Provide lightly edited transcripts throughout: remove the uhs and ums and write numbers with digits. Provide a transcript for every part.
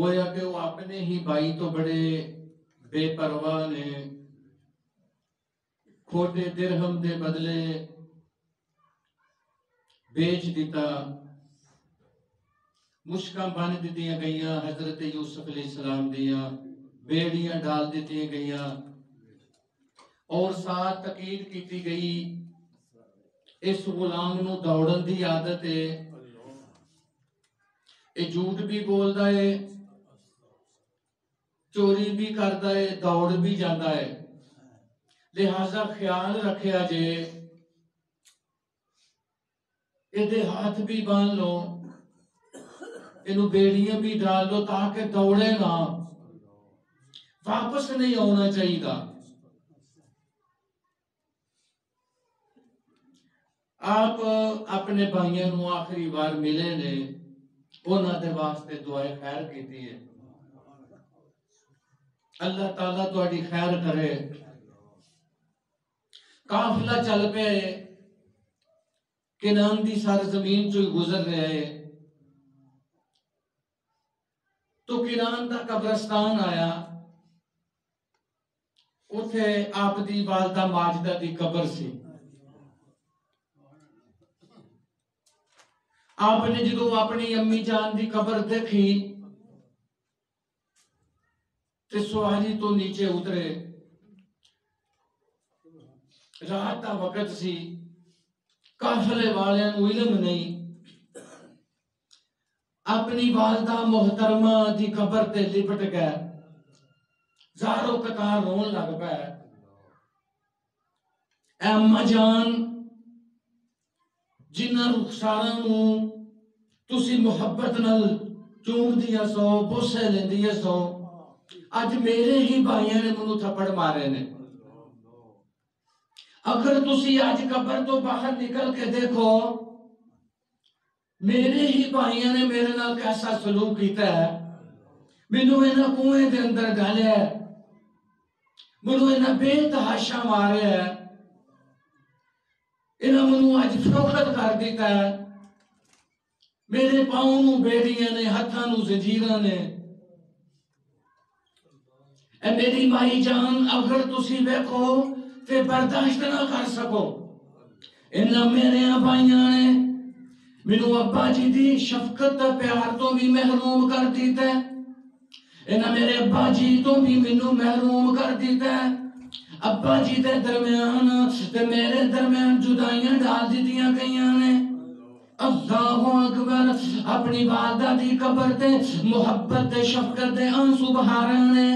گویا کہ وہ اپنے ہی بھائی تو بڑے بے پرواہ نے، کھوٹے درہم دے بدلے بیچ دیتا، مشکاں بن دیتیاں گئیاں حضرت یوسف علیہ السلام دیاں، بیڑیاں ڈال دیتیاں گئیاں، اور ساتھ تاکید کیتی گئی اس غلام نو دوڑن دی عادت ہے، اے جھوٹ بھی بولدا ہے، چوری بھی کردا ہے، دوڑ بھی جاندا ہے، لہذا خیال رکھیا جے ایدے ہاتھ بھی بان لو، انہوں بیڑیاں بھی ڈال لو تاکہ دوڑے نہ، واپس نہیں ہونا چاہیے گا۔ آپ اپنے بھائیوں نو آخری بار ملے نے، انہاں دے واسطے دعائے خیر کیتی ہے، اللہ تعالیٰ تہاڈی خیر کرے۔ قافلہ چل پے کنعان دی سرزمین چوں گزر رہے ہیں تو کنعان دا قبرستان آیا، اتھے آپ دی والدہ ماجدہ دی قبر سی۔ آپ نے جدو اپنی امی جان دی قبر دیکھی تے سواری تو نیچے اترے، رات دا وقت سی، قافلے والے نو علم نہیں، اپنی والدہ محترمہ دی قبر تے لپٹ گئے، زارو قطار رون لگ پے، اے اماں جان جنہ رخساراں نو تسی محبت نال چوم دیا سو، بوسے لیندیا سو، اج میرے ہی بھائیاں نے منو تھپڑ مارے نے۔ اگر تسی آج قبر تو باہر نکل کے دیکھو، میرے ہی بھائیاں نے میرے نال کیسا سلوک کیتا ہے، منو انہاں کنویں دے اندر ڈالیا ہے، منو انہاں بے تحاشا مارے ہے، انہاں منو آج فروخت کر دیتا ہے، میرے پاؤں نو بیڑیاں نے، ہتھاں نو زنجیراں نے۔ اے میری مائی جان اگر تسی ویکھو تے برداشت نہ کر سکو، انہاں میرے بھائیاں نے منو ابا جی دی شفقت تے پیار تو بھی محروم کر دیتا ہے، انہاں میرے ابا جی تو بھی منو محروم کر دیتا ہے، ابا جی دے درمیان تے میرے درمیان جدائیاں ڈال دیتیاں گئیاں نے۔ اللہ اکبر، اپنی والدہ دی قبر تے محبت تے شفقت تے آنسو بہا رہے نے۔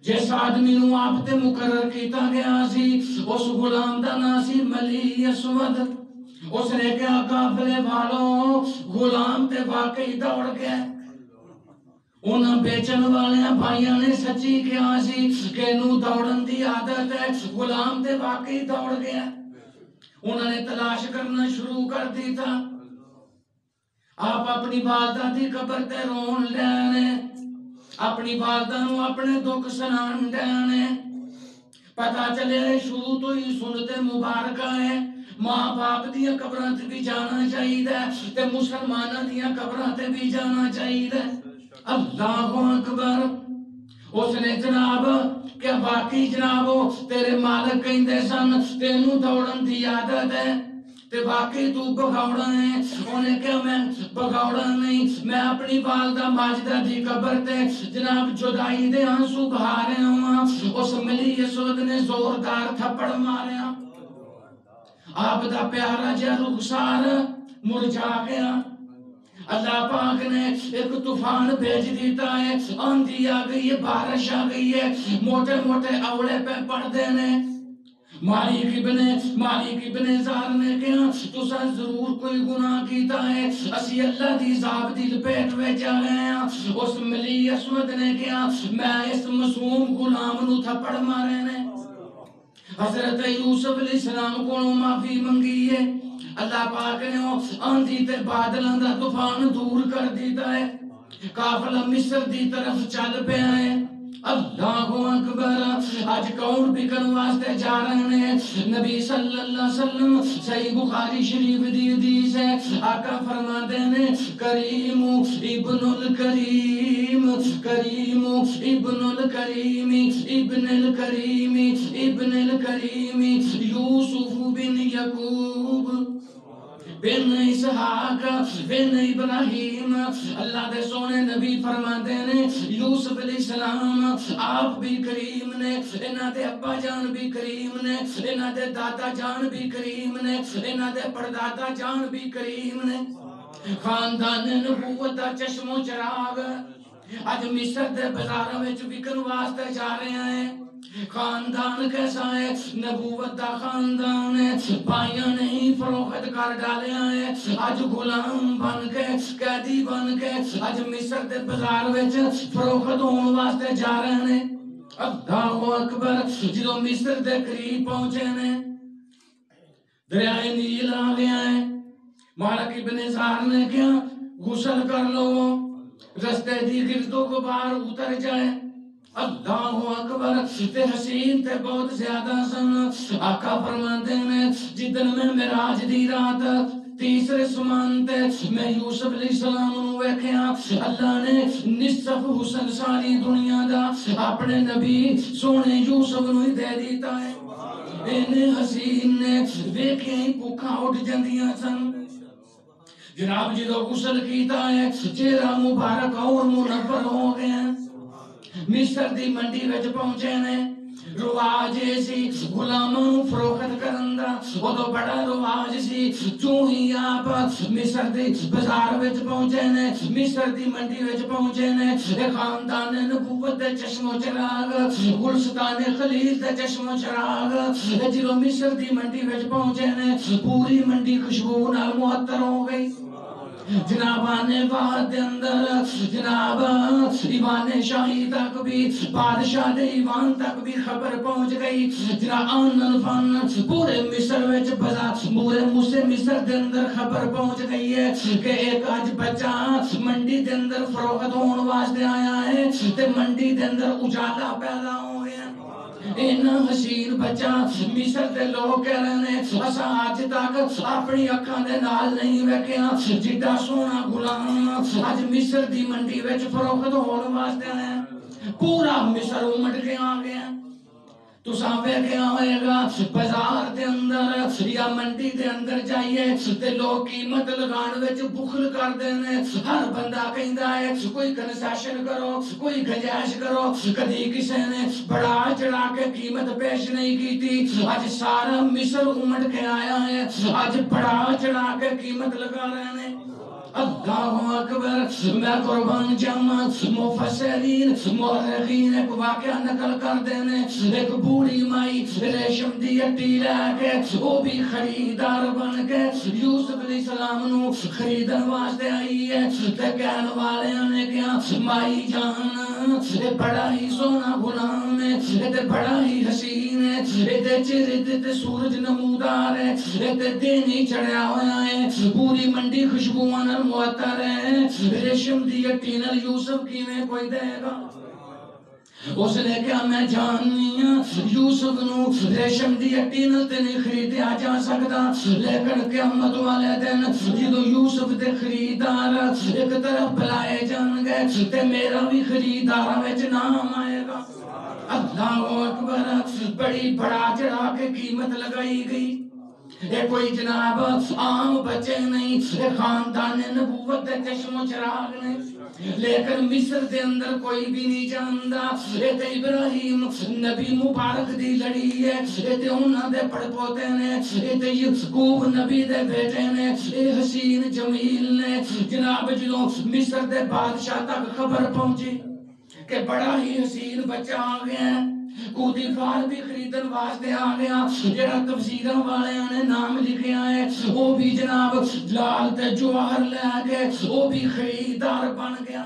جس آدمی نو آپ تے مقرر کیتا گیا سی، اس غلام دا نام سی ملی اسود، اس نے کہا قافلے والوں غلام تے واقعی دوڑ گیا، انہاں بیچن والے بھائیاں نے سچی کہا سی کہ نو دوڑن دی عادت ہے، غلام تے واقعی دوڑ گیا، انہوں نے تلاش کرنا شروع کر دیتا۔ آپ اپنی والدہ دی قبر تے رون لینے، اپنی والدہ نو اپنے دکھ سنان دینے، پتہ چلے شروع تو ہی سنتے مبارکہ ہے، ماں باپ دیا قبران تے بھی جانا چاہیے تے مسلمانہ دیا قبران تے بھی جانا چاہیے۔ اللہ اکبر، اس نے جناب کہ واقعی جناب تیرے مالک کہندے سن تینوں دوڑن دی عادت ہے تے واقعی تو بغاوڑا ہے، انہیں کہا میں بغاوڑا نہیں، میں اپنی والدہ ماجدہ دی قبر تے جناب جدائی دے آنسو بہا رہے ہوں۔ اس ملی اسود نے زوردار تھپڑ مارے، آپ دا پیارا جا رخسار مرجھا گیا، اللہ پاک نے ایک طوفان بھیج دیتا ہے، آندھی آ گئی ہے، بارش آ گئی ہے، موٹے موٹے اوڑے پہ پڑ دینے۔ مالک ابن زار نے کہا تسا ضرور کوئی گناہ کیتا ہے، اسی اللہ دی عذاب دی لپیٹ وچ آ گئے ہیں۔ اس ملی اسود نے کہا میں اس معصوم غلام نو تھپڑ مارے نے۔ حضرت یوسف علیہ السلام کو معافی منگی ہے، اللہ پاک نے آندھی تے بادلاں دا طوفان دور کر دیتا ہے، قافلہ مصر دی طرف چل پیا ہے۔ اللہ اکبر. آج کون بکن واسطے جا رہے ہیں؟ نبی صلی اللہ علیہ وسلم صحیح بخاری شریف دی حدیث ہے. آقا فرماتے ہیں کریم ابن الکریم، کریم ابن الکریم، ابن الکریم، ابن الکریم یوسف بن یعقوب بن اسحاق بن ابراہیم. اللہ دے سونے نبی فرماتے ہیں یوسف علیہ السلام آپ بھی کریم نے، انہاں دے ابا جان بھی کریم نے، انہاں دے دادا جان بھی کریم نے، انہاں دے پردادا جان بھی کریم نے. خاندان نبوت دا چشم و چراغ اج مصر دے بازاراں وچ وکن واسطے جا رہے ہیں. خاندان کیسا ہے؟ نبوت دا خاندان ہے. بھائیاں نے ہی فروخت کر ڈالیا ہے. اج غلام بن کے، قیدی بن کے اج مصر دے بازار وچ فروخت ہون واسطے جا رہے ہیں. اللہ اکبر. جدوں مصر دے قریب پہنچے نے دریائے نیل آ گیا ہے. مالک ابن زار نے کیا غسل کر لو، رستے دی گرد و غبار اتر جائے. اللہ اکبر. تے حسین تے بہت زیادہ سن. آقا فرماتے ہیں جدن میں معراج دی رات تیسرے سمان تے میں یوسف علیہ السلام نو ویکھیا. اللہ نے نصف حسن ساری دنیا دا اپنے نبی سونے یوسف نو ہی دے دیتا ہے. انہیں حسین نے ویکھے ہی بھوکاں اٹھ جاندیاں سن. جناب جدو غسل کیتا ہے چہرہ مبارک اور منور ہو گیا. مصر دی منڈی وچ پہنچے نے. رواج سی غلاموں فروخت کرن دا ادو بڑا رواج سی. جو ہی آپ مصر دی بازار وچ پہنچے نے، مصر دی منڈی وچ پہنچے نے، خاندان نبوت دے چشم و چراغ، گلستان خلیل دے چشم و چراغ جدو مصر دی منڈی وچ پہنچے نے پوری منڈی خوشبو نال معطر ہو گئی. جناب آنے بعد دے اندر جناب ایوان شاہی تک بھی، بادشاہ دے ایوان تک بھی خبر پہنچ گئی. جناب آنن فن پورے مصر وچ بزا پورے مصر دے اندر خبر پہنچ گئی ہے کہ ایک آج بچہ منڈی دے اندر فروخت ہون واسطے آیا ہے تے منڈی دے اندر اجالا پیدا ہو گیا. اینا حسین بچہ مصر دے لوگ کہہ رہے ہیں اساں آج تک اپنی اکھاں دے نال نہیں ویکھیا جڈا سونا غلام اج مصر دی منڈی وچ فروخت ہون واسطے آیا. پورا مصر امٹ کے آ گیا. تساں ویکھیا ہوئے گا بازار دے اندر یا منڈی دے اندر جائیے تے لوگ قیمت لگان وچ بخل کردے نے. ہر بندہ کہندا ہے کوئی کنسیشن کرو، کوئی گنجائش کرو. کدی کسے نے بڑا چڑھا کے قیمت پیش نہیں کیتی. اج سارا مصر امٹ کے آیا ہے، اج بڑا چڑھا کے قیمت لگا رہے ہیں. اللہ اکبر. میں قربان جاواں مفسرین مورخین ایک واقعہ نقل کر دینے. ایک بوڑھی مائی ریشم دی ہٹی لے کے وہ بھی خریدار بن کے یوسف علیہ السلام نو خریدن واسطے آئی ہے. تے کہن والیاں نے کیا مائی جان یہ بڑا ہی سونا غلام ہے، یہ بڑا ہی حسین ہے، یہ چہرے تے سورج نمودار ہے، یہ دن ہی چڑھیا ہوا ہے، پوری منڈی خوشبواں نال معطر ہے. ریشم دی ہٹی نال یوسف کیویں کوئی دے گا؟ اس نے کہا میں جاننی ہاں یوسف نو ریشم دی ہٹی نال تے نہیں خریدیا جا سکتا، لیکن قیامت والے دن جدو یوسف دے خریدار ایک طرف بلائے جان گے تے میرا بھی خریداراں وچ نام آئے گا. اللہ اکبر. بڑی بڑا چڑھا کے قیمت لگائی گئی. یہ کوئی جناب عام بچے نہیں، خاندان نبوت دے چشم و چراغ نے. لیکن مصر دے اندر کوئی بھی نہیں جاندا یہ تے ابراہیم نبی مبارک دی لڑی ہے، یہ تے انہاں دے پڑپوتے نے، یہ تے یعقوب نبی دے بیٹے نے، یہ حسین جمیل نے. جناب جدوں مصر دے بادشاہ تک خبر پہنچی کہ بڑا ہی حسین بچہ آ گیا ہے، کودی فال بھی خریدن واسطے آ گیا. جڑا تفسیراں والیاں نے نام لکھیا ہے وہ بھی جناب لال تے جواہر لے کے وہ بھی خریدار بن گیا.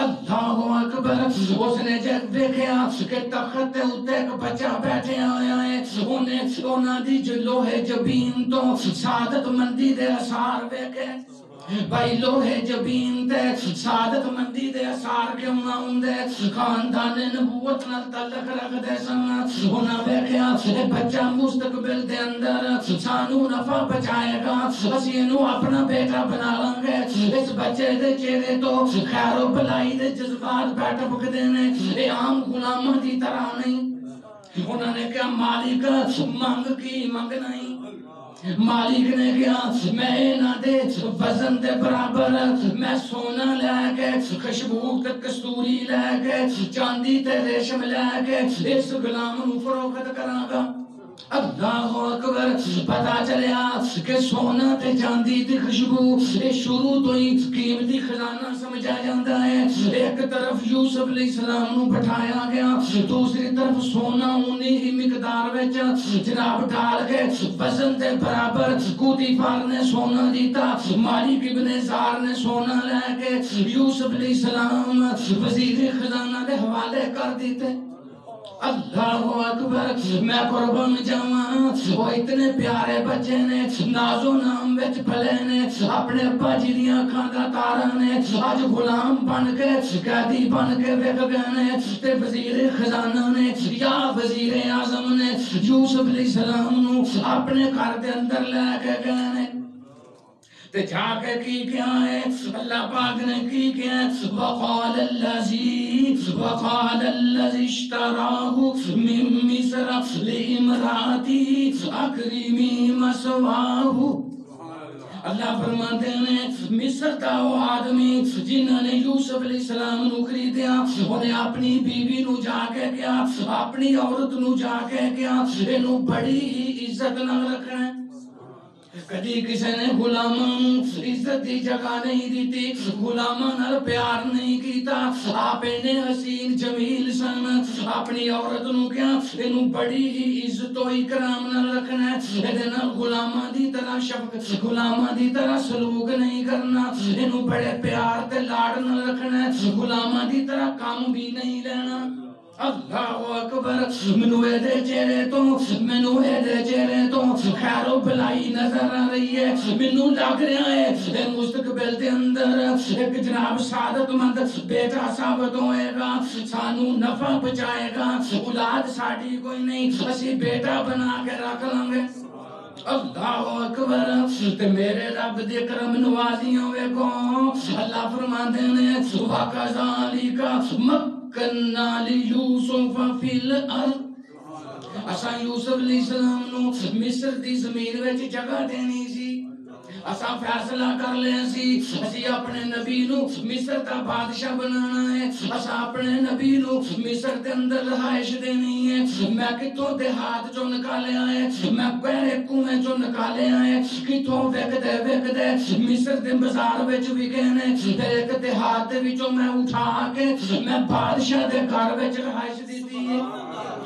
اللہ اکبر. اس نے جب دیکھا کہ تخت اتے ایک بچہ بیٹھے ہویا ہے، انہیں دی لوہے جبین تو سعادت مندی دے اثار ویکھے. بھائی لوہے جبین تے سعادت مندی دے اثار کیوں نہ ہوندے خاندان نبوت نال تعلق رکھدے سن انہاں ویکھیا اے بچہ مستقبل دے اندر سانو نفع بچائے گا اسی اینو اپنا بیٹا بنا لیں گے اس بچے دے چہرے تو خیر و بھلائی دے جذبات بیٹھ پکدے نے اے عام غلاماں دی طرح نہیں انہوں نے کہا مالک مانگ کی منگنا ہی مالک نے کہا میں نہ دے وزن دے برابر میں سونا لے کے خوشبو تے کستوری لے کے چاندی تے ریشم لے کے اس غلام نو فروخت کراں گا اللہ اکبر پتا چلیا کہ سونا تے چاندی تے خوشبو یہ شروع تو ہی قیمتی خزانہ سمجھا جاتا ہے ایک طرف یوسف علیہ السلام نو بٹھایا گیا دوسری طرف سونا انہی ہی مقدار وچ جناب ڈال کے وزن دے برابر کوتیفار نے سونا دیتا مالک ابن زار نے سونا لے کے یوسف علیہ السلام وزیر خزانہ دے حوالے کر دیتے اللہ اکبر میں قربان جاواں وہ اتنے پیارے بچے نے نازو نام وچ پلے نے اپنے ابا جی دیاں اکھاں دا تارا نے اج غلام بن کے قیدی بن کے وک گئے نے تے وزیر خزانہ نے یا وزیر اعظم نے یوسف علیہ السلام نو اپنے گھر دے اندر لے کے گئے نے تے جا کے کی کیا ہے اللہ پاک نے کی کیا ہے وقال الذي اشتراه من مصر لامراته اکرمی مثواه اللہ فرماتے ہیں مصر کا وہ آدمی جنہوں نے یوسف علیہ السلام نو خریدیا انہیں اپنی بیوی نو جا کے کیا اپنی عورت نو جا کے کیا انہوں بڑی ہی عزت نہ رکھنا ہے کدی کسی نے غلاماں عزت دی جگہ نہیں دیتی غلاماں نال پیار نہیں کیتا آپ نے حسین جمیل سن اپنی عورت نو کیا انہوں بڑی ہی عزت و اکرام نال رکھنا ہے ایدے نال غلاماں دی طرح شفقت غلاماں دی طرح سلوک نہیں کرنا انہوں بڑے پیار تے لاڑ نال رکھنا ہے غلاماں دی طرح کام بھی نہیں لینا اللہ اکبر منو دے چہرے تو خیر و بھلائی نظر آ رہی ہے منو لگ رہا ہے مستقبل دے اندر ایک جناب سعادت مند بیٹا ثابت ہوئے گا سانو نفع بچائے گا اولاد ساڑی کوئی نہیں اسی بیٹا بنا کے رکھ لیں گے اللہ اکبر تے میرے رب دے کرم نوازیاں ویکھو اللہ فرماندے نے وَكَذَلِكَ مَكَّنَّا لِيُوسُفَ فِي الْأَرْضِ اساں یوسف علیہ السلام نو مصر دی زمین وچ جگہ دینی سی اساں فیصلہ کر لے سی اسی اپنے نبی نو مصر دا بادشاہ بنانا ہے اساں اپنے نبی نو مصر دے اندر رہائش دینی ہے میں کتوں دیہات چوں نکالے آئے میں پہلے کنویں چوں نکالے آئے کتوں ویک دے مصر دے بازار وچ وکے نے تے ایک دیہات دے وچوں میں اٹھا کے میں بادشاہ دے گھر وچ رہائش دتی ہے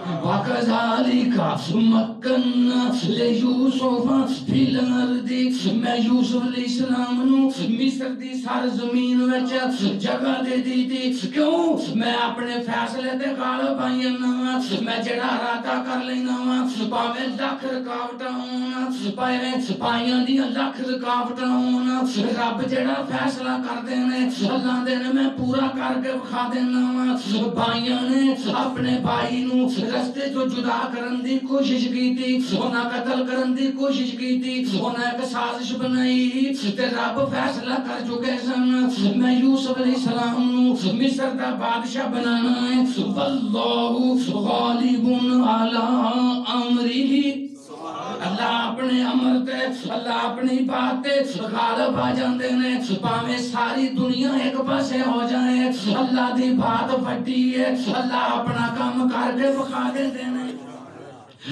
وَكَذَلِكَ مَكَّنَّا لِيُوسُفَ فِي الْأَرْضِ میں یوسف علیہ السلام نو مصر دی سر زمین وچ جگہ دے دیتی کیوں میں اپنے فیصلے تے غالب آئی نا میں جڑا ارادہ کر لینا پاویں لکھ رکاوٹاں ہون پائیاں دی لکھ رکاوٹاں ہون رب جڑا فیصلہ کر دے نے اللہ دے نے میں پورا کر کے کھا دینا بھائیاں نے اپنے بھائی نو رستے جو جدا کرن دی کوشش کی تھی انہاں قتل کرن دی کوشش کی تھی انہاں ایک سازش بنائی تے رب فیصلہ کر چکے سن میں یوسف علیہ السلام نو مصر دا بادشاہ بنانا ہے واللہ غالب علی امرہ اللہ اپنے امر تے اللہ اپنی بات تے غالب آ جاندے نے پاویں ساری دنیا ایک پاسے ہو جائے اللہ دی بات وڈی ہے اللہ اپنا کام کر کے بخا دیندے نے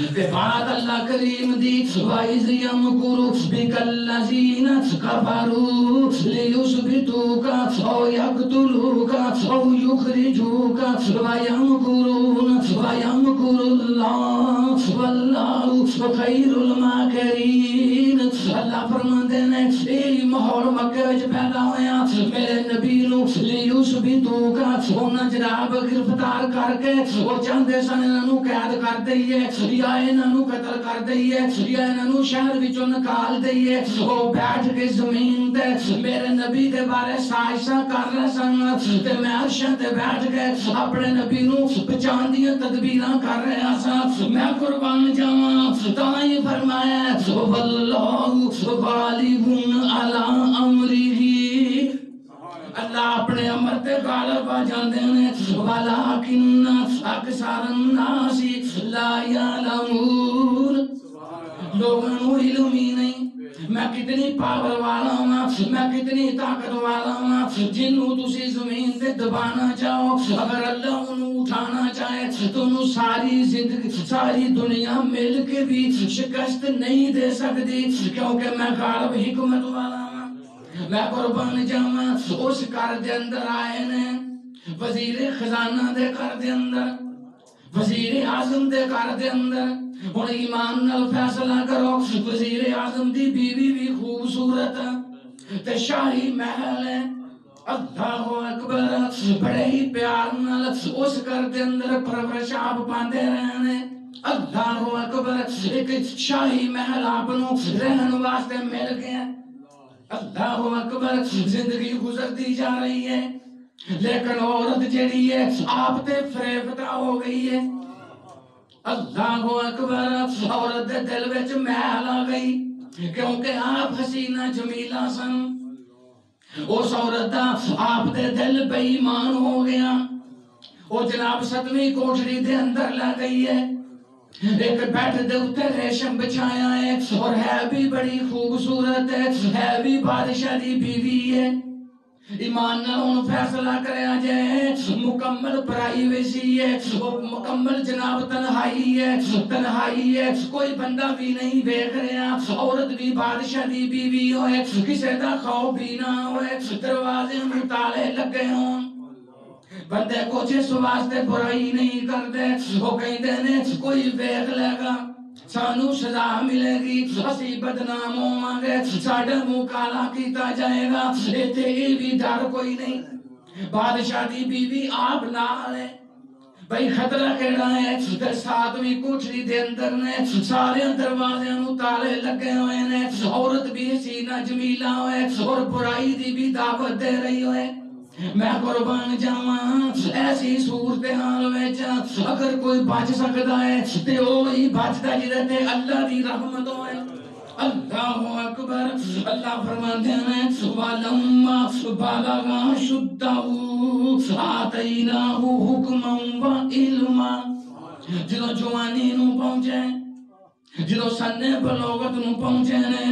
تے بعد اللہ کریم دی وَإِذْ يَمْكُرُ بِكَ الَّذِينَ كَفَرُوا لِيُثْبِتُوكَ أَوْ يَقْتُلُوكَ أَوْ يُخْرِجُوكَ وَيَمْكُرُونَ وَيَمْكُرُ اللَّهُ وَاللَّهُ خَيْرُ الْمَاكِرِينَ اللہ فرماندے نے یہ ماحول مکے وچ پیدا ہویا میرے نبی نو لیوسف بھی تو کا انہاں جناب گرفتار کر کے او چاہندے سن انہاں نو قید کر دئیے یا انہاں نو قتل کر دئیے یا انہاں نو شہر وچوں نکال دئیے او بیٹھ کے زمین تے میرے نبی دے بارے سازشاں کر رہے سن تے میں عرشاں تے بیٹھ کے اپنے نبی نو بچان دی تدبیراں کر رہا سا میں قربان جاواں تاں ہی فرمایا واللہ غالب علی امرہ اللہ اپنے امر تے غالب آ جاندے نے ولکن اکثر الناس لا یعلمون لوگوں نو علم ہی نہیں میں کتنی پاور والا ہوں میں کتنی طاقت والا ہوں جنوں تسی زمین تے دبانا چاہو اگر اللہ انہوں اٹھانا چاہے تو انہوں ساری زندگی ساری دنیا مل کے بھی شکست نہیں دے سکتی کیونکہ میں غالب حکمت والا ہوں میں قربان جاواں اس گھر دے اندر آئے نے وزیر خزانہ دے گھر دے اندر وزیر اعظم دے گھر دے اندر ہن ایمان نال فیصلہ کرو وزیر اعظم دی بیوی بھی خوبصورت تے شاہی محل ہے اللہ اکبر بڑے ہی پیار نال اس گھر دے اندر پرورش آپ پاندے رہنے اللہ اکبر ایک شاہی محل آپ نو رہن واسطے مل گیا اللہ اکبر زندگی گزرتی جا رہی ہے لیکن عورت جیڑی ہے آپ تے فریفتہ ہو گئی ہے اللہ اکبر عورت دے دل وچ محل آ گئی کیونکہ آپ حسینہ جمیلہ سن اس عورت دا آپ دے دل بے ایمان ہو گیا وہ جناب 7ویں کوٹھری دے اندر لے گئی ہے ایک بیٹھ دے اتے ریشم بچھایا ہے اور ہے بھی بڑی خوبصورت ہے بھی بادشاہ دی بیوی ہے ایمان نہ ان فیصلہ کریا جائے مکمل پرائیویسی ہے مکمل جناب تنہائی ہے کوئی بندہ بھی نہیں دیکھ رہا عورت بھی بادشاہ دی بیوی ہوئے کسی دا خوف بھی نہ ہوئے دروازے میں تالے لگے ہوں بندے کو جس واسطے برائی نہیں کرتے وہ کہتے ہیں کوئی دیکھ لے گا سانو سزا ملے گی اسی بدنام ہوں گے ساڑھے منہ کالا کیتا جائے گا ایتے بھی ڈر کوئی نہیں بادشاہ دی بیوی آپ نال ہے بھئی خطرہ کہڑا ہے تے 7ویں کوٹھری دے اندر نے سارے دروازے نو تالے لگے ہوئے نے عورت بھی حسینہ جمیلہ ہوئے اور برائی دی بھی دعوت دے رہی ہوئے میں قربان جاواں ایسی صورتحال وچ اگر کوئی بچ سکدا ہے تے وہی بچدا جدے تے اللہ دی رحمت ہوئے اللہ اکبر اللہ فرماتے ہیں وَلَمَّا بَلَغَ أَشُدَّهُ آتَيْنَاهُ حُكْمًا وَعِلْمًا جدوں جوانی نو پہنچے جدوں سن بلوغت نو پہنچے نے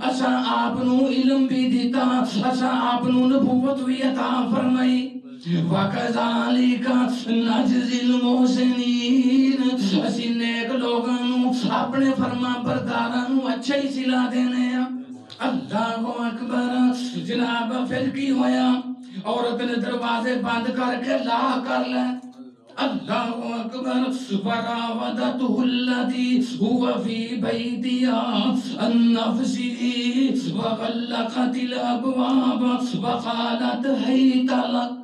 اسا آپ نو علم بھی دیتا اسا آپ نو نبوت بھی عطا فرمائی وَكَذَلِكَ نَجْزِي الْمُحْسِنِينَ اسی نیک لوگاں نو اپنے فرما برداراں نو اچھا ہی صلہ دینے ہیں اللہ اکبر جناب پھر کی ہویا عورت نے دروازے بند کر کے لا کر لے اللہ اکبر وراودته التي هو في بيتها عن نفسه وغلقت الابواب وقالت هيت لك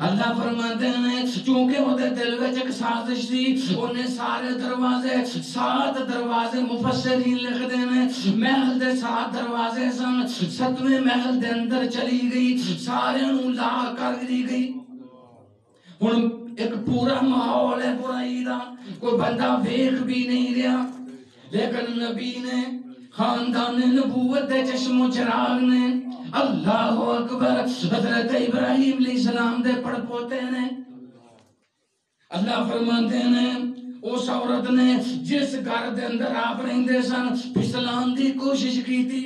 اللہ فرماتے ہیں چونکہ وہ دل وچ ایک سازش تھی انہیں سارے دروازے 7 دروازے مفسرین لکھ دینے محل دے 7 دروازے سن 7ویں محل دے اندر چلی گئی سارے نوں لا کر دی گئی ہن ایک پورا ماحول ہے برائی دا کوئی بندہ دیکھ بھی نہیں رہا لیکن نبی نے خاندان نبوت دے چشم و چراغ نے اللہ اکبر حضرت ابراہیم علیہ السلام دے پڑ پوتے نے اللہ فرماتے ہیں اس عورت نے جس گھر دے اندر آپ رہندے سن پھسلان دی کوشش کی تھی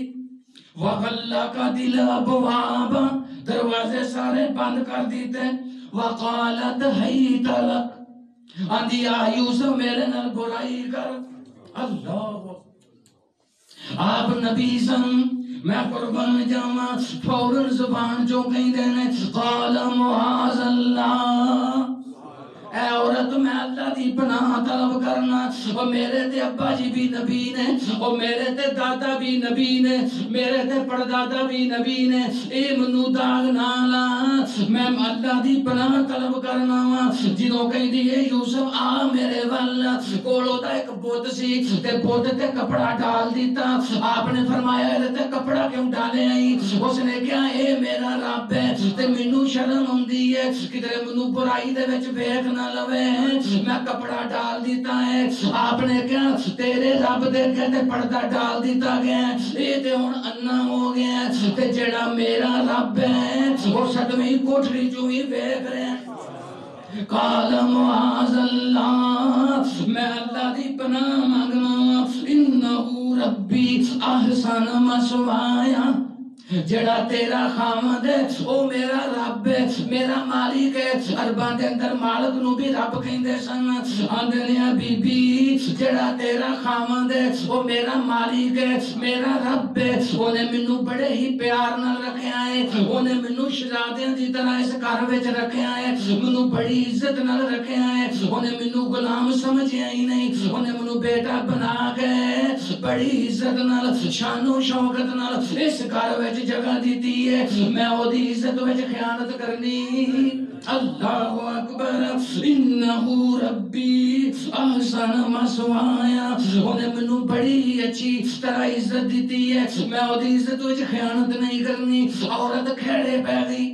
وَغَلَّقَتِ الْأَبْوَابَ دروازے سارے بند کر دیتے وَقَالَتْ هَيْتَ لَكَ آندھی آ یوسف میرے نال برائی کر اللہ آپ نبی سن میں قربان جاواں فوراً زبان جو کہیں دینے قال معاذ اللہ اے عورت میں اللہ دی پناہ طلب کرنا، اور میرے تے ابا جی بھی نبی نے، اور میرے تے دادا بھی نبی نے، میرے تے پردادا بھی نبی نے، اے منو داغ نہ لا، میں اللہ دی پناہ طلب کرنا وا۔ جنوں کہندی اے یوسف آ میرے ول، کولو دا ایک بت سی تے بت تے کپڑا ڈال دیتا، آپ نے فرمایا اے تے کپڑا کیوں ڈالے آئی؟ اس نے کہا اے میرا رب ہے تے مینوں شرم ہوندی ہے کدھر مینوں برائی دے وچ ویکھ نہ لوے، میں کپڑا ڈال دیتا ہے۔ آپ نے کہا تیرے رب دے کہتے پردہ ڈال دیتا گیا ہے، اے تے ہن انا ہو گیا ہے، تے جڑا میرا رب ہے وہ سدویں کوٹھڑی چوں ہی ویکھ رہا ہے۔ قال معاذ اللہ، میں اللہ دی پناہ مانگنا، انہو ربی احسن مسوایا، جڑا تیرا خامد ہے او میرا رب ہے، میرا مالک ہے۔ عربان دے اندر مالک نو بھی رب کہندے سن، آندے نے بی بی جڑا تیرا خامد ہے او میرا مالک ہے، میرا رب ہے، اونے مینوں بڑے ہی پیار نال رکھیا ہے، اونے مینوں شہزادیاں دی طرح اس گھر وچ رکھیا ہے، مینوں بڑی عزت نال رکھیا ہے، اونے مینوں غلام سمجھیا ہی نہیں، اونے مینوں بیٹا بنا کے بڑی عزت نال شان و شوکت نال اس گھر وچ جگہ دیتی ہے، میں او دی عزت وچ خیانت کرنی؟ اللہ اکبر، انہو ربی احسن مسوایا، انہیں منو بڑی اچھی طرح عزت دیتی ہے، میں او دی عزت وچ خیانت نہیں کرنی۔ عورت کھڑے پہ گئی،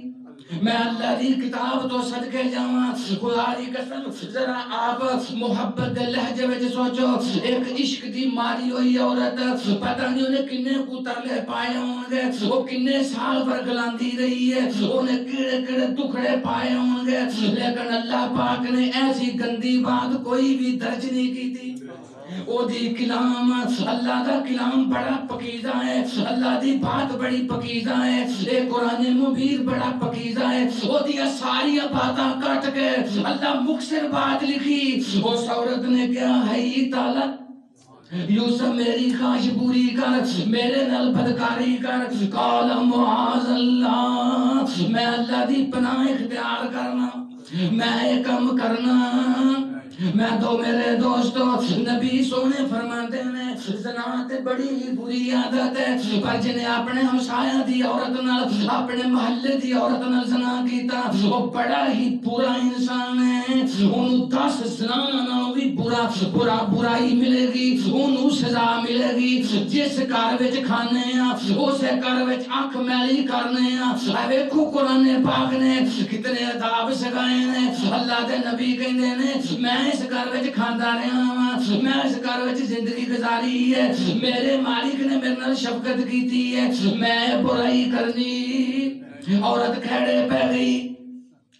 میں اللہ دی کتاب تو صدقے جاواں، خدا دی قسم ذرا آپ محبت دے لہجے وچ سوچو، ایک عشق دی ماری ہوئی عورت، پتہ نہیں انہیں کنے کو ترلے پائے ہوں گے، وہ کنے سال پر گلاندی رہی ہے، انہیں کیڑے کیڑے دکھڑے پائے ہوں گے، لیکن اللہ پاک نے ایسی گندی بات کوئی بھی درج نہیں کی تھی۔ او دی کلام، اللہ دا کلام بڑا پکیزہ ہے، اللہ دی بات بڑی پکیزہ ہے، اے قرآن مبین بڑا پکیزہ ہے، او دی ساری باتاں کٹ کے اللہ مختصر بات لکھی۔ اس عورت نے کہا ہے تعالی یوسف میری خواہش پوری کر، میرے نال بدکاری کر۔ قال معاذ اللہ، میں اللہ دی پناہ اختیار کرنا، میں یہ کم کرنا۔ میں تو میرے دوستو نبی سونے فرماتے ہیں زنا تے بڑی بری عادت ہے، پر جنہیں اپنے ہمسایہ دی عورت نال، اپنے محلے دی عورت نال زنا کیتا وہ بڑا ہی برا انسان ہے، انہوں 10 زنا نال بھی برائی ملے گی، انہوں سزا ملے گی۔ جس گھر وچ کھانے ہیں اس گھر وچ آنکھ میلی کرنے ہیں، ویکھو قرآن پاک نے کتنے عذاب سکھائے ہیں۔ اللہ دے نبی کہندے نے میں اس گھر وچ کھاندا رہا ہاں، میں اس گھر وچ زندگی گزاری ہے، میرے مالک نے میرے نال شفقت کیتی ہے، میں برائی کرنی۔ عورت کھڑے پہ گئی،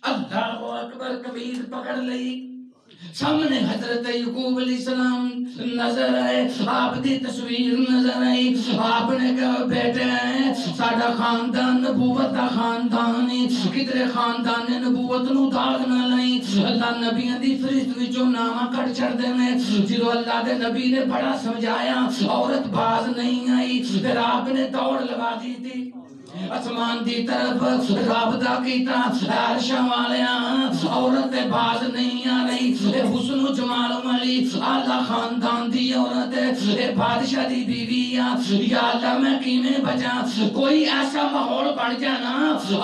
اللہ اکبر، قمیض پکڑ لئی، سامنے حضرت یعقوب علیہ السلام نظر آئے، آپ دی تصویر نظر آئی۔ آپ نے کہا بیٹے ساڈا خاندان نبوت دا خاندان ہے، کدھر خاندان نبوت نو داغ نہ لئی، اللہ نبیاں دی فہرست وچوں نام کٹ چھڑدے نے۔ جدوں اللہ دے نبی نے بڑا سمجھایا عورت باز نہیں آئی، پھر آپ نے دوڑ لگا دی تھی آسمان دی طرف، رابطہ کیتا عرشاں والیاں، عورت باز نہیں آ رہی، اے حسن و جمال والی اعلیٰ خاندان دی عورت ہے، اے بادشاہ دی بیوی ہے، یا اللہ میں کیویں بچاں؟ کوئی ایسا ماحول بن جانا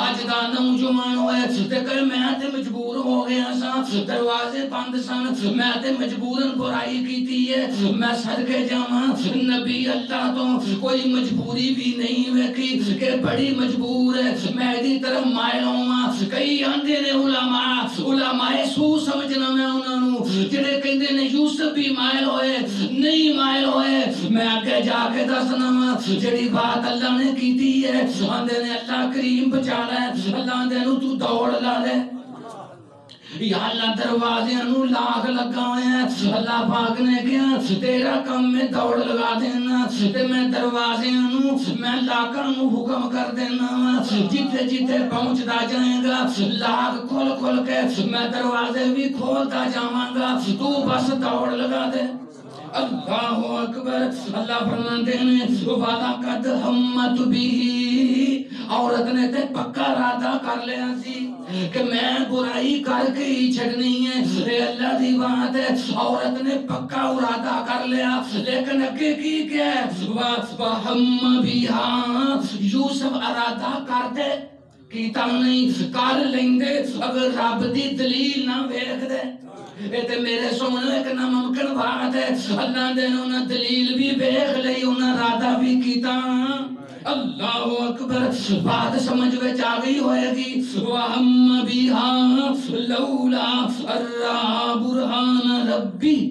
اج دا نوجوان ہوئے تے کہ میں تے مجبور ہو گیا سا، دروازے بند سن، میں تے مجبوراً برائی کیتی ہے، میں صدقے جاواں نبی اللہ تو کوئی مجبوری بھی نہیں ویکھی کہ بڑی مجبور ہے میں دی طرف مائل ہوں۔ کئی آندے نے علماء سو سمجھنا میں انہوں نے جڑے کہندے نے یوسف بھی مائل ہوئے نہیں مائل ہوئے، میں آگے جا کے دسنا جڑی بات اللہ نے کیتی ہے، آندے نے اللہ کریم بچا لے، اللہ آندے نو تو دوڑ لا لے، یا اللہ دروازے نو لاکھ لگا ہوئے ہیں، اللہ پاک نے کہا تیرا کم میں دوڑ لگا دینا، تے میں دروازے نو میں لاکھاں نو حکم کر دینا، جتے جتے پہنچدا جائے گا لاکھ کھول کھول کے میں دروازے بھی کھولتا جاواں گا، تو بس دوڑ لگا دے۔ اللہ اکبر، اللہ فرماتے ہیں وَلَقَدْ هَمَّتْ بِهِ، عورت نے تے پکا ارادہ کر لیا سی کہ میں برائی کر کے ہی چھڑنی ہے. اے اللہ دی بات ہے, عورت نے پکا ارادہ کر لیا, لیکن اگے کی کیا ہے, وَهَمَّ بِهَا, یوسف ارادہ کر دے کیتا نہیں, کر لیندے اگر رب دی دلیل نہ ویکھ دے. اے تے میرے سونے ایک ناممکن بات ہے, اللہ نے انہاں دلیل بھی ویکھ لئی, انہاں ارادہ بھی کیتا. اللہ اکبر, بات سمجھ وچ آ گئی ہوئے گی. وَهَمَّ بِهَا لَوْلَا أَن رَأَىٰ بُرْهَانَ رَبِّهِ,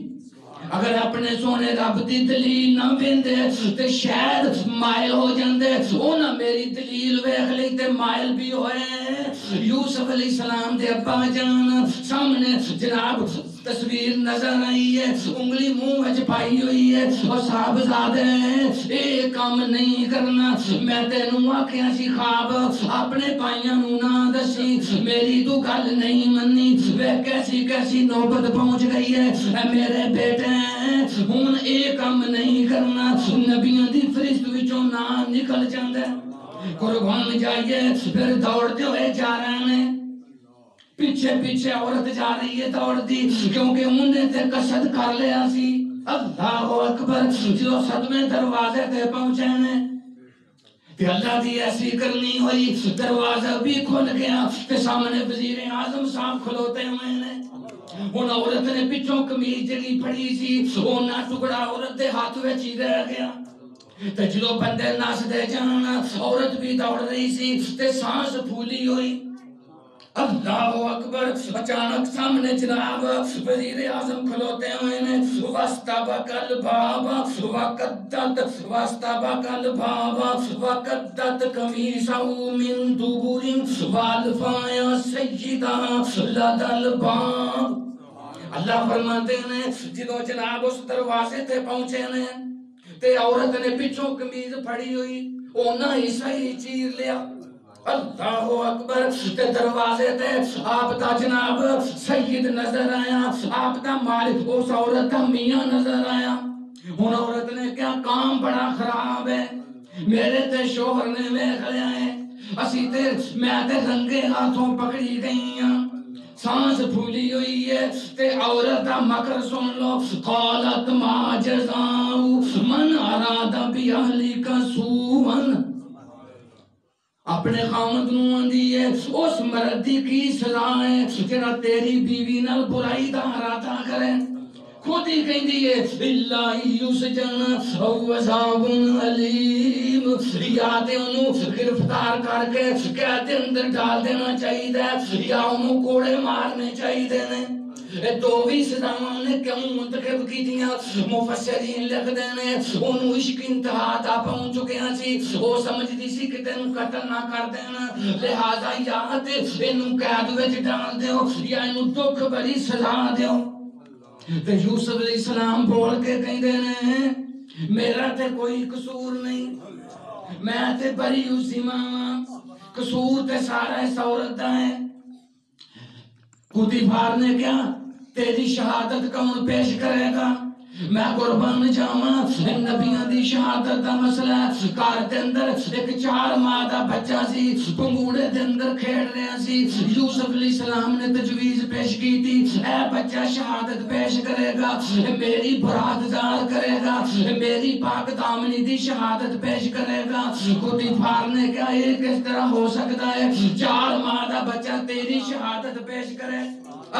اگر اپنے سونے رب دی دلیل نہ ویندے تے شاید مائل ہو جاندے. انہاں میری دلیل ویکھ لئی تے مائل بھی ہوئے. یوسف علیہ السلام دے ابا جان سامنے جناب تصویر نظر آئی ہے, انگلی منہ وچ پائی ہوئی ہے, اور صاحبزادے اے کام نہیں کرنا, میں تینوں آکھیا سی خواب اپنے پائیاں نوں نہ دسی, میری تو گل نہیں منی. وے کیسی کیسی نوبت پہنچ گئی ہے, اے میرے بیٹے ہن اے کام نہیں کرنا. نبیاں دی فہرست وچوں نام نکل جاندا, قربان جائیے. پھر دوڑتے ہوئے جا رہے ہیں, پیچھے پیچھے عورت جا رہی ہے دوڑتی, کیونکہ انہیں تے قصد کر لیا سی. اللہ اکبر, جو صدمے دروازے تے پہنچے نے تے اللہ دی ایسی کرنی ہوئی, دروازہ بھی کھل گیا تے سامنے وزیر اعظم صاحب کھلوتے ہوئے نے. ان عورت نے پچھوں قمیض جڑی پھڑی سی اونا ٹکڑا عورت دے ہاتھ وچ ہی رہ گیا. تے جدوں بندے نس دے جان, عورت بھی دوڑ رہی سی تے سانس پھولی ہوئی. اللہ اکبر, اچانک سامنے جناب وزیر اعظم کھلوتے ہوئے نے. واستبق الباب وقدت قمیصہ من دبر والفا یا سیدہ لدى الباب. اللہ فرماتے ہیں جدوں جناب اس دروازے تے پہنچے نے تے عورت نے پچھوں قمیض پھڑی ہوئی, اونا ہی صحیح چیر لیا. اللہ اکبر, تے دروازے تے آپ دا جناب سید نظر آیا, آپ دا مالک اس عورت دا میاں نظر آیا. ان عورت نے کیا کام بڑا خراب ہے, میرے تے شوہر نے ویکھ لیا ہے, اسی تے میں تے رنگے ہاتھوں پکڑی گئی ہاں, سانس پھولی ہوئی ہے. تے عورت دا مکر سن لو, قالت ما جزاء من اراد بأہلک سوءا, اپنے خامد نوں آندی ہے اس مرد دی کی سزا ہے جڑا تیری بیوی نال برائی دا ارادہ کرے. خود ہی کہندی ہے اللہ یسجن او عذاب علیم, یا تے انہوں گرفتار کر کے قید دے اندر ڈال دینا چاہیے یا انہوں کوڑے مارنے چاہیے. دو بھی سزاواں نے کیوں منتخب کی دیاں, مفسرین لکھ دینے انہوں عشق انتہا تا پہنچ چکے سی, وہ سمجھ دی سی کہ تینوں قتل نہ کر دینا, لہذا یا تے انہوں قید وچ ڈال دیو یا انہوں دکھ بڑی سزا دیو. تے یوسف علیہ السلام بول کے کہیں دینے میرا تے کوئی قصور نہیں, میں تے بری اسی ماں, قصور تے سارا اس عورت دا ہے. پوتیفار نے کیا تیری شہادت کون پیش کرے گا, میں قربان جاواں نبیاں دی شہادت دا مسئلہ. گھر دے اندر ایک 4 ماہ دا بچہ سی, پنگوڑے دے اندر کھیل رہا سی. یوسف علیہ السلام نے تجویز پیش کی تھی, اے بچہ شہادت پیش کرے گا, میری برات دار کرے گا, میری پاک دامنی دی شہادت پیش کرے گا. پوتیفار نے کہا یہ کس طرح ہو سکتا ہے, 4 ماہ دا بچہ تیری شہادت پیش کرے.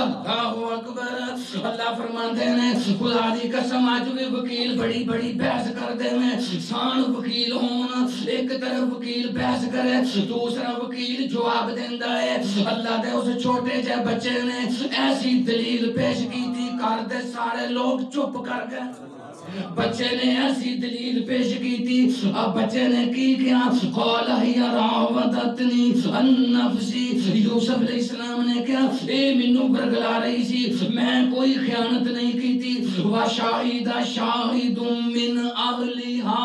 اللہ اکبر, اللہ فرماتے ہیں خدا دی قسم آج بھی وکیل بڑی بڑی بحث کر دے میں, سان وکیل ہون, ایک طرف وکیل بحث کرے دوسرا وکیل جواب دیندا ہے. اللہ دے اس چھوٹے جے بچے نے ایسی دلیل پیش کی تھی, کر دے سارے لوگ چپ کر گئے. بچے نے ایسی دلیل پیش کی تھی, اب بچے نے کی کیا, قال ہی راودتنی عن نفسی. یوسف علیہ السلام نے کیا اے منو برگلا رہی سی, میں کوئی خیانت نہیں کی تھی. وشاہد شاہد من اہلہا,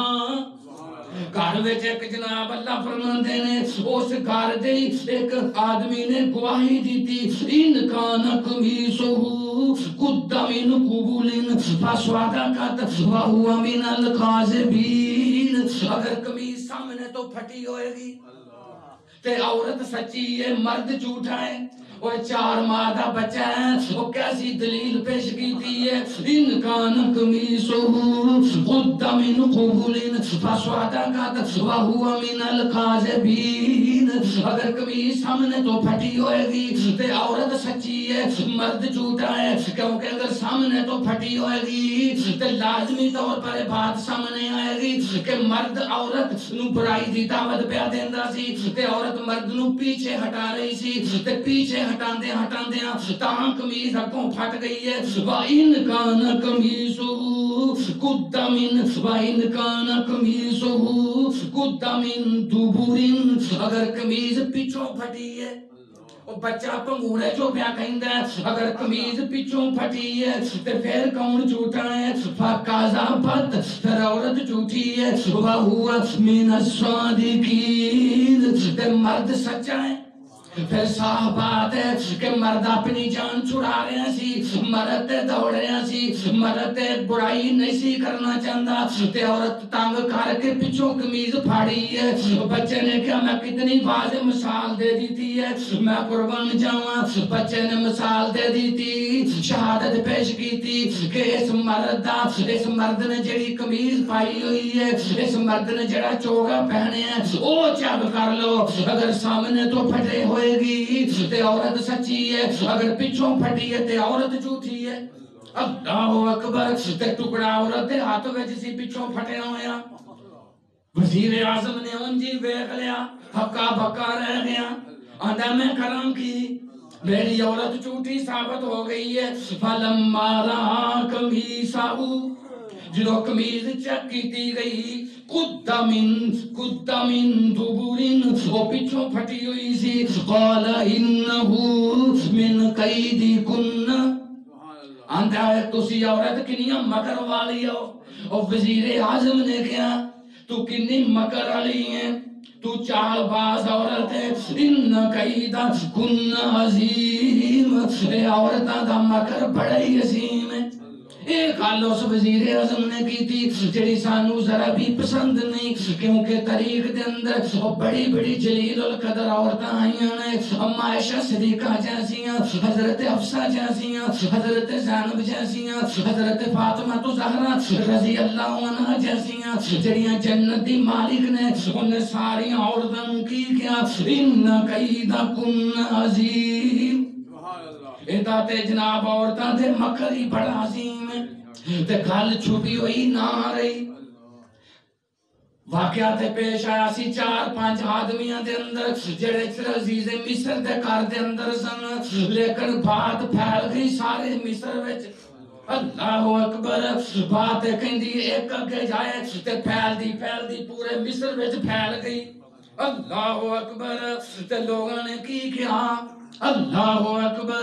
گھر وچ ایک جناب اللہ فرماندے نے اس گھر دے ایک آدمی نے گواہی دیتی, ان کان قمیصہ قد من قبول فصدقت وہو من الکاذبین. اگر قمیص سامنے تو پھٹی ہوئے گی, تے عورت سچی ہے مرد جھوٹا ہے وہ 4 ماہ دا بچہ ہے وہ کیسی دلیل پیش کیتی ہے ان کان قمیصہ قد من قبل فصدقت وهو من الكاذبین اگر قمیص سامنے تو پھٹی ہوئے گی تے عورت سچی ہے مرد جھوٹا ہے کیونکہ اگر سامنے تو پھٹی ہوئے گی تے لازمی طور پر بات سامنے آئے گی کہ مرد عورت نو برائی دی دعوت پہ دیندا سی تے عورت مرد نو پیچھے ہٹا رہی سی تے پیچھے ہٹاندے ہٹاندے تاں قمیص اگوں پھٹ گئی ہے وَإِنْ كَانَ قَمِيصُهُ قُدَّ مِنْ وَإِنْ كَانَ قَمِيصُهُ قُدَّ مِنْ دُبُرٍ اگر قمیص پیچھوں پھٹی ہے وہ بچہ پنگورے جو پیا کہندا ہے اگر قمیض پیچھوں پھٹی ہے تے پھر کون جھوٹا ہے فَكَذَبَتْ پھر عورت جھوٹی ہے وَهُوَ مِنَ الصَّادِقِينَ تے مرد سچا ہے پھر صاف بات ہے کہ مرد اپنی جان چھڑا رہے ہیں سی مرد دوڑ رہے ہیں سی مرد برائی نہیں سی کرنا چاہتا تے عورت تانگ کر کے پیچھوں قمیض پھاڑی ہے بچے نے کہا میں کتنی واضح مثال دے دیتی ہے میں قربان جاواں بچے نے مثال دے دیتی شہادت پیش کی تھی کہ اس مرد نے جڑی قمیض پائی ہوئی ہے اس مرد نے جڑا چوگا پہنے ہیں او چب کر لو اگر سامنے تو پھٹے ہوئے گی تے عورت سچی ہے اگر پیچھوں پھٹی ہے تے عورت جھوٹی ہے اللہ اکبر تے ٹکڑا عورت دے ہاتھ وچ سی پیچھوں پھٹے ہویا وزیر اعظم نے انجی ویکھ لیا ہکا بکا رہ گیا آندا میں کرم کی میری عورت جھوٹی ثابت ہو گئی ہے فَلَمَّا رَأَىٰ قَمِيصَهُ جدو قمیض چیک کیتی گئی قُدَّ مِن دُبُرٍ وہ پیچھوں پھٹی ہوئی سی قَالَ إِنَّهُ مِن قَيْدِكُنَّ آندا ہے تسی عورت کنیاں مکر والی ہو اور وزیر اعظم نے کہا تو کنی مکر والی ہیں تو چال باز عورت ہے ان قیدہ کن عظیم اے عورتاں دا مکر بڑا ہی عظیم ہے ایک حال اس وزیر اعظم نے کی تھی جڑی سانو ذرا بھی پسند نہیں کیونکہ تاریخ دے اندر بڑی بڑی جلیل القدر عورتاں آئیاں نے اما عائشہ صدیقہ جیسیاں حضرت حفصہ جیسیاں حضرت زینب جیسیاں حضرت فاطمہ زہرا رضی اللہ عنہ جیسیاں جڑیاں جنت دی مالک نے انہیں ساری عورتوں کی کیا ان قیدکن عظیم ادھاتے جناب عورتاں دے مکر ہی بڑا عظیم ہے تے گل چھپی ہوئی نہ رہی واقعات پیش آیا سی 4-5 آدمیاں دے اندر جڑے عزیز مصر دے گھر دے اندر سن لیکن بات پھیل گئی سارے مصر وچ اللہ اکبر بات کہندی ایک اگے جائے تے پھیل دی پورے مصر وچ پھیل گئی اللہ اکبر تے لوگوں نے کی کیا اللہ اکبر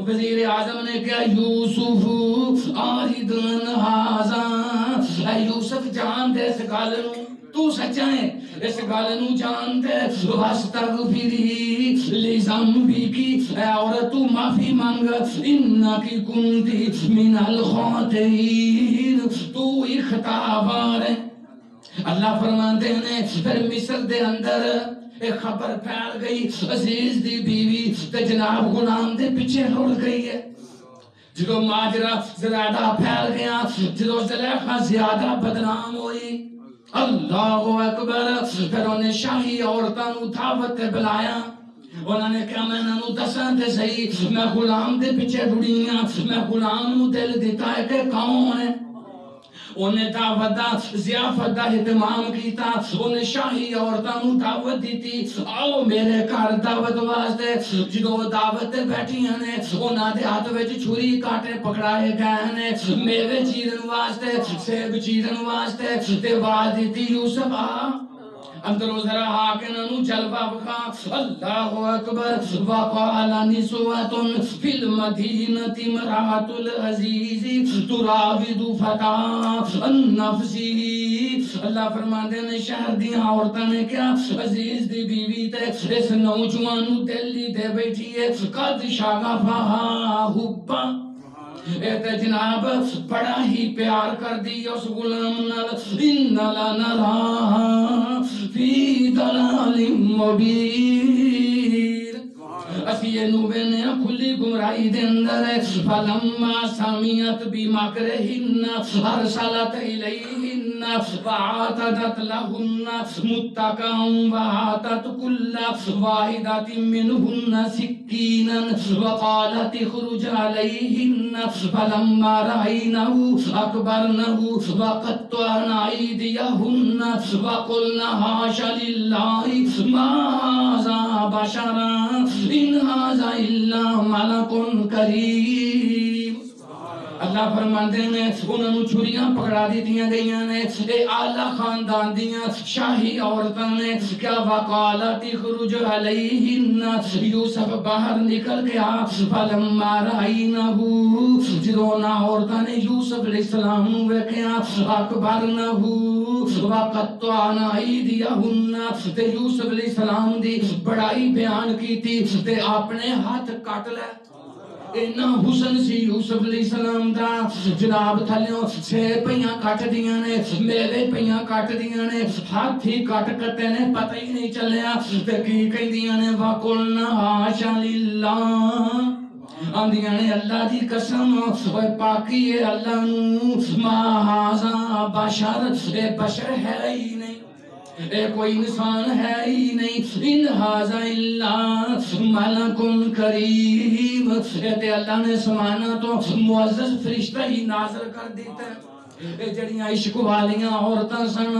وزیر اعظم نے کہا یوسف آریدن ہازاں اے یوسف جان دے اس گل نو تو سچا ہے اس گل نو جان دے واستغفری لذنبی کی اے عورت تو معافی مانگ انکی کنتی من الخاطئین تو ہی خطابار ہے اللہ فرماتے ہیں پھر مصر دے اندر ایک خبر پھیل گئی عزیز دی بیوی تے جناب غلام دے پیچھے لڑ گئی ہے جدو ماجرہ زیادہ پھیل گیا جدو زلیخا زیادہ بدنام ہوئی اللہ اکبر پھر انہیں شاہی عورتاں نو دعوت بلایا انہوں نے کہا میں نو دساں تے صحیح میں غلام دے پیچھے ڈڑیاں میں غلام نو دل دیتا ہے کہ کون ہے انہیں دعوت دا ضیافت دا اہتمام کیتا انہیں شاہی عورتاں نو دعوت دیتی آؤ میرے گھر دعوت واسطے جدو دعوت بیٹھی نے انہاں دے ہاتھ وچ چھری کاٹے پکڑائے گئے نے میوے چیرن واسطے سیب چیرن واسطے تے آواز دیتی یوسف آ اندرو ذرا ہاکنانو جلوہ بخا اللہ اکبر وقال نسوۃ فی المدینۃ امرأۃ العزیز تراود فتاة عن نفسہ اللہ فرماتے ہیں شہر دی عورتاں نے کیا عزیز دی بیوی تے اس نوجوان نو دل دی دے بیٹھی ہے قد شغفہا حبا اے تے جناب بڑا ہی پیار کر دی اس غلام نال ان لنراہ فی ضلال مبین اسی یہ نوبینے کھلی گمرائی دے اندر ہے فلما سامیت بمکرہن ارسلت الیہن وعاتدت لہن متکا وعاتت کل واحدت منہن سکینا وقالت اخرج علیہن فلما رأینہ اکبرنہ وقطعن ایدیہن وقلن حاش للہ ما ھذا بشرا ان ھذا الا ملک کریم اللہ فرماندے نے انہوں نے چھریاں پکڑا دیتیاں گئیاں نے اے اعلیٰ خاندان دیاں شاہی عورتاں نے کیا وقالت اخرج علیہن یوسف باہر نکل گیا فلما رأینہ جدونا عورتاں نے یوسف علیہ السلام نو ویکھیا اکبرنہ وقطعن ایدیہن تے یوسف علیہ السلام دی بڑائی بیان کی تھی تے اپنے ہاتھ کٹ لے اینا حسن سی یوسف علیہ السلام دا جناب تھلیوں چھے پہیاں کٹ دیاں نے میوے پہیاں کٹ دیاں نے ہاتھ ہی کٹ کرتے نے پتہ ہی نہیں چلیا تے کی کہیں دیاں نے وَقُلْنَا حَاشَ لِلَّهِ آندیاں نے اللہ دی قسم اوے پاکی ہے اللہ نو ما ھذا بشر اے بشر ہے ہی نہیں اے کوئی انسان ہے ہی نہیں ان ھذا الا ملک کریم اے اللہ نے سمانا تو معزز فرشتہ ہی نازل کر دیتا ہے اے جڑیاں عشق والیاں عورتاں سن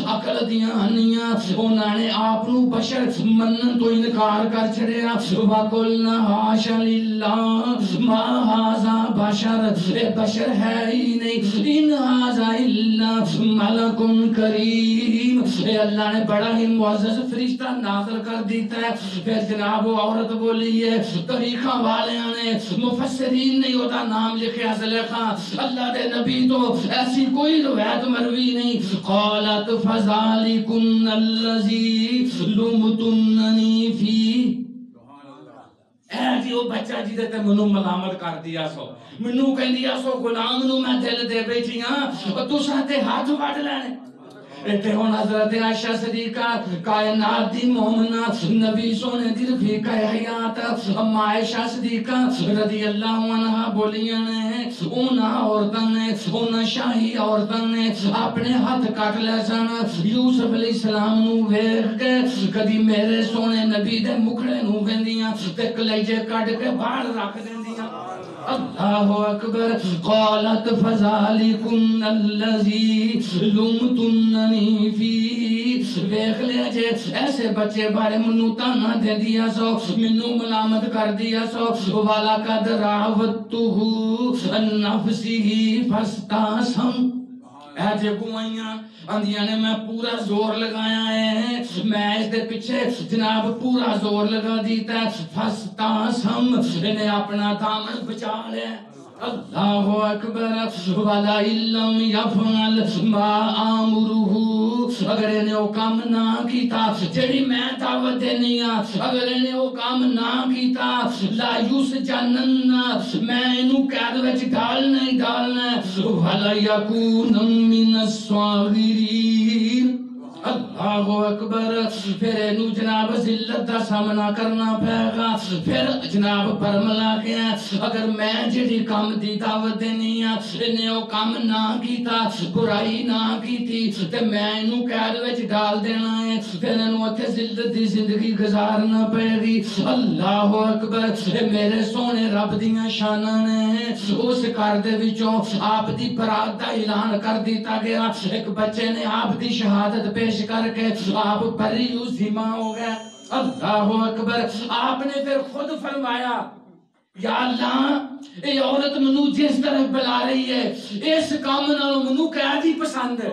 عقل دیاں ہنیاں انہاں نے آپ نو بشر منن تو انکار کر چھڑیا وَقُلْنَا حَاشَ لِلَّهِ مَا هَذَا بَشَرٌ اے بشر ہے ہی نہیں ان ھذا الا ملک کریم اے اللہ نے بڑا ہی معزز فرشتہ نازل کر دیتا ہے پھر جناب وہ عورت بولی ہے طریقہ والیاں نے مفسرین نے ہوتا نام لکھیا زلیخا اللہ دے نبی تو ایسی کوئی روایت مروی نہیں قالت فذالکن الذی لمتننی فی اے جی وہ بچہ جی دیتے منو ملامت کر دیا سو منو کہن دیا سو غلام نو میں دل دے بیٹھی ہاں تو ساتھے ہاتھ وڈ لینے تے ہن حضرت عائشہ صدیقہ کائنات دی مومنہ نبی سونے دی رفیقہ حیات اما عائشہ صدیقہ رضی اللہ عنہ بولیاں نے انہاں عورتاں نے انہاں شاہی عورتاں نے اپنے ہاتھ کٹ لے سن یوسف علیہ السلام نو ویکھ کے کدی میرے سونے نبی دے مکھڑے نو ویندیاں تے کلیجے کٹ کے باہر رکھ دیندیاں اللہ اکبر قالت فذالکن الذی لمتننی فی ویکھ لیا جے ایسے بچے بارے منو تانا دے دیا سو منو ملامت کر دیا سو وَلَقَدْ رَاوَدتُّهُ عَن نَفْسِهِ فَاسْتَعْصَمَ اے جے گوائیاں اندیاں نے میں پورا زور لگایا ہے میں اس دے پیچھے جناب پورا زور لگا دیتا ہے فَاسْتَعْصَمَ انہیں اپنا دامن بچا لے اللہ اکبر وَلَا إِلَّمْ يَفْعَلْ مَا آمُرُهُ اگر انہیں وہ کام نہ کیتا جڑی میں دعوت دینی اگر انہیں وہ کام نہ کیتا لا يُسْجَنَنَّ میں انہوں قید وچ ڈالنا وَلَا يَكُونَ مِنَ الصَّاغِرِينَ اللہ اکبر پھر انہوں جناب ذلت دا سامنا کرنا پائے گا پھر جناب برملا گیا اگر میں جڑی کام دی دعوت دینی انہیں وہ کام نہ کیتا برائی نہ کیتی تے میں انہوں قید وچ ڈال دینا ہے پھر انہوں اتھے ذلت دی زندگی گزارنا پائے گی اللہ اکبر میرے سونے رب دیاں شانہ نے اس کار دے وچوں آپ دی برات دا اعلان کر دیتا گیا ایک بچے نے آپ دی شہادت پیش کر کے آپ بری ذمہ ہو گئے اللہ اکبر آپ نے پھر خود فرمایا یا اللہ اے عورت منو جس طرح بلا رہی ہے اس کام نالوں منو قید ہی پسند ہے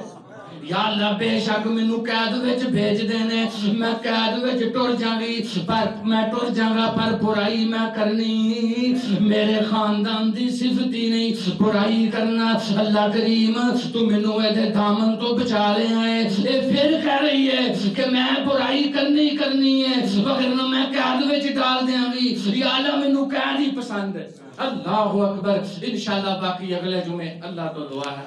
یا اللہ بے شک منو قید وچ بھیج دینے میں قید وچ ٹر جاوی پر میں ٹر جاگا پر برائی میں کرنی میرے خاندان دی صفتی نہیں برائی کرنا اللہ کریم تو منو اے دامن تو بچا لے آئے اے پھر کہہ رہی ہے کہ میں برائی کرنی ہے وغیرہ میں قید وچ ڈال دیاں گی یا اللہ منو مینو کیا نہیں پسند. اللہ اکبر. انشاءاللہ باقی اگلے جمعے اللہ تو دعا ہے.